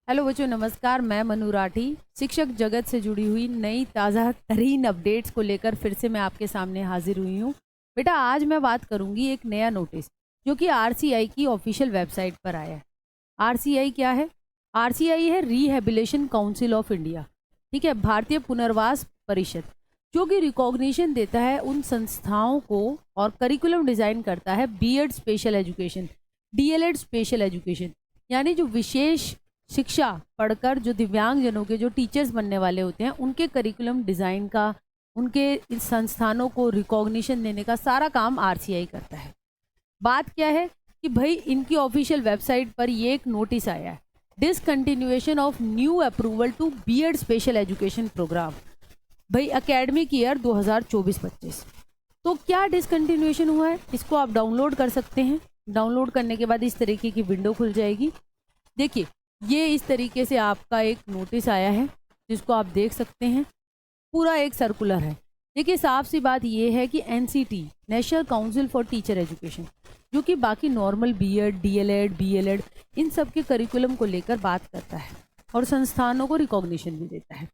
Hello बच्चों, नमस्कार। मैं मनु राठी शिक्षक जगत से जुड़ी हुई नई ताज़ा तरीन अपडेट्स को लेकर फिर से मैं आपके सामने हाजिर हुई हूँ। बेटा, आज मैं बात करूँगी एक नया नोटिस जो कि आरसीआई की ऑफिशियल वेबसाइट पर आया है। आरसीआई क्या है? आरसीआई है रिहेबिलिटेशन काउंसिल ऑफ इंडिया। ठीक है, भारतीय पुनर्वास परिषद, जो कि रिकॉग्निशन देता है उन संस्थाओं को और करिकुलम डिज़ाइन करता है BEd special education, DElEd special education, यानी जो विशेष शिक्षा पढ़कर जो दिव्यांगजनों के जो टीचर्स बनने वाले होते हैं उनके करिकुलम डिज़ाइन का, उनके इन संस्थानों को रिकॉग्निशन देने का सारा काम आरसीआई करता है। बात क्या है कि भाई इनकी ऑफिशियल वेबसाइट पर ये एक नोटिस आया है, discontinuation of new approval to BEd special education programme, भाई एकेडमिक ईयर 2024-25। तो क्या डिसकंटिन्यूएशन हुआ है, इसको आप डाउनलोड कर सकते हैं। डाउनलोड करने के बाद इस तरीके की विंडो खुल जाएगी। देखिए, ये इस तरीके से आपका एक नोटिस आया है जिसको आप देख सकते हैं। पूरा एक सर्कुलर है। देखिए, साफ सी बात ये है कि NCT, national council for teacher education, जो कि बाकी नॉर्मल बीएड, डीएलएड, बीएलएड इन सब के करिकुलम को लेकर बात करता है और संस्थानों को रिकॉग्निशन भी देता है।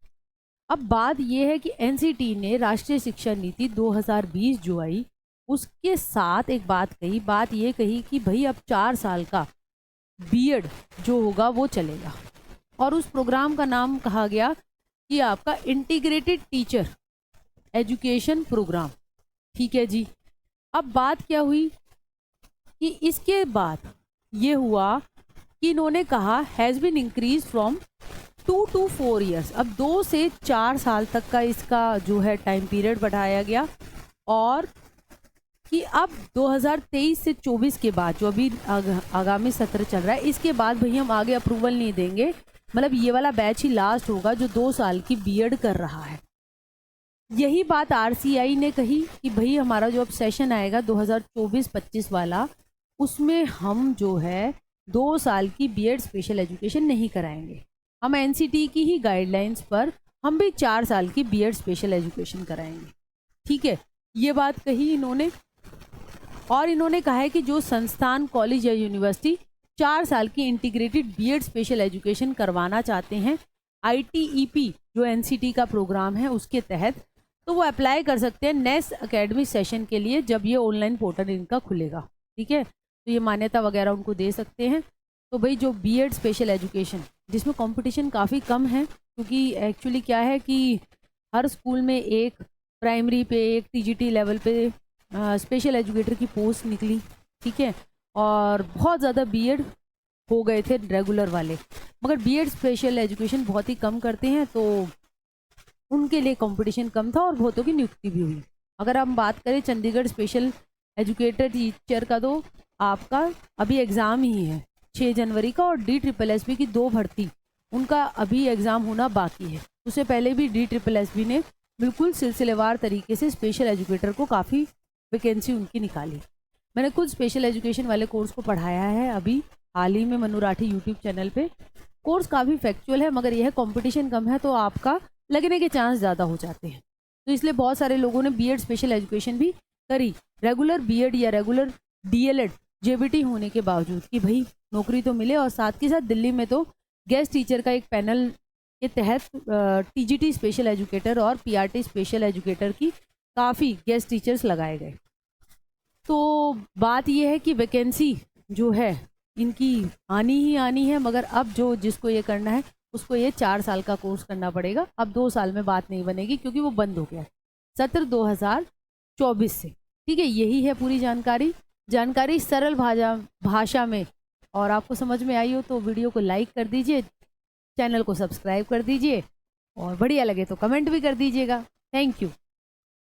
अब बात यह है कि एनसीटी ने राष्ट्रीय शिक्षा नीति 2020 जो आई उसके साथ एक बात ये कही कि भाई अब 4 साल का बीएड जो होगा वो चलेगा, और उस प्रोग्राम का नाम कहा गया कि आपका इंटीग्रेटेड टीचर एजुकेशन प्रोग्राम। ठीक है जी। अब बात क्या हुई कि इसके बाद ये हुआ कि इन्होंने कहा has been increase from 2 to 4 years. अब 2 से 4 साल तक का इसका जो है टाइम पीरियड बढ़ाया गया, और कि अब 2023 से 24 के बाद जो अभी आगामी सत्र चल रहा है, इसके बाद भाई हम आगे अप्रूवल नहीं देंगे। मतलब ये वाला बैच ही लास्ट होगा जो 2 साल की बीएड कर रहा है। यही बात आरसीआई ने कही कि भाई हमारा जो अब सेशन आएगा 2024-25 वाला, उसमें हम जो है 2 साल की बीएड स्पेशल एजुकेशन नहीं कराएंगे। हम एनसीटी की ही गाइडलाइंस पर हम भी 4 साल की बीएड स्पेशल एजुकेशन कराएंगे। ठीक है, ये बात कही इन्होंने। और इन्होंने कहा है कि जो संस्थान, कॉलेज या यूनिवर्सिटी 4 साल की इंटीग्रेटेड बीएड स्पेशल एजुकेशन करवाना चाहते हैं आईटीईपी जो एनसीटी का प्रोग्राम है उसके तहत, तो वो अप्लाई कर सकते हैं नेक्स्ट एकेडमिक सेशन के लिए जब ये ऑनलाइन पोर्टल इनका खुलेगा। ठीक है, तो ये मान्यता वगैरह उनको दे सकते हैं। तो भाई जो बीएड स्पेशल एजुकेशन जिसमें कंपटीशन काफ़ी कम है, क्योंकि एक्चुअली क्या है कि हर स्कूल में एक प्राइमरी पे, एक टीजीटी लेवल पे स्पेशल एजुकेटर की पोस्ट निकली। ठीक है, और बहुत ज़्यादा बीएड हो गए थे रेगुलर वाले, मगर बीएड स्पेशल एजुकेशन बहुत ही कम करते हैं, तो उनके लिए कंपटीशन कम था और बहुतों की नियुक्ति भी हुई। अगर हम बात करें चंडीगढ़ स्पेशल एजुकेटर टीचर का, तो आपका अभी एग्ज़ाम ही है 6 जनवरी का, और DSSB की 2 भर्ती उनका अभी एग्ज़ाम होना बाकी है। उससे पहले भी DSSB ने बिल्कुल सिलसिलेवार तरीके से स्पेशल एजुकेटर को काफ़ी वैकेंसी उनकी निकाली। मैंने खुद स्पेशल एजुकेशन वाले कोर्स को पढ़ाया है अभी हाल ही में मनु राठी यूट्यूब चैनल पे। कोर्स काफ़ी फैक्चुअल है, मगर यह कंपटीशन कम है तो आपका लगने के चांस ज़्यादा हो जाते हैं। तो इसलिए बहुत सारे लोगों ने बीएड स्पेशल एजुकेशन भी करी, रेगुलर बीएड या रेगुलर डीएलएड जेबीटी होने के बावजूद, कि भाई नौकरी तो मिले। और साथ के साथ दिल्ली में तो गेस्ट टीचर का एक पैनल के तहत टीजीटी स्पेशल एजुकेटर और पीआरटी स्पेशल एजुकेटर की काफ़ी गेस्ट टीचर्स लगाए गए। तो बात यह है कि वैकेंसी जो है इनकी आनी ही आनी है, मगर अब जो जिसको ये करना है उसको ये 4 साल का कोर्स करना पड़ेगा। अब 2 साल में बात नहीं बनेगी, क्योंकि वो बंद हो गया है सत्र 2024 से। ठीक है, यही है पूरी जानकारी सरल भाषा में, और आपको समझ में आई हो तो वीडियो को लाइक कर दीजिए, चैनल को सब्सक्राइब कर दीजिए, और बढ़िया लगे तो कमेंट भी कर दीजिएगा। Thank you.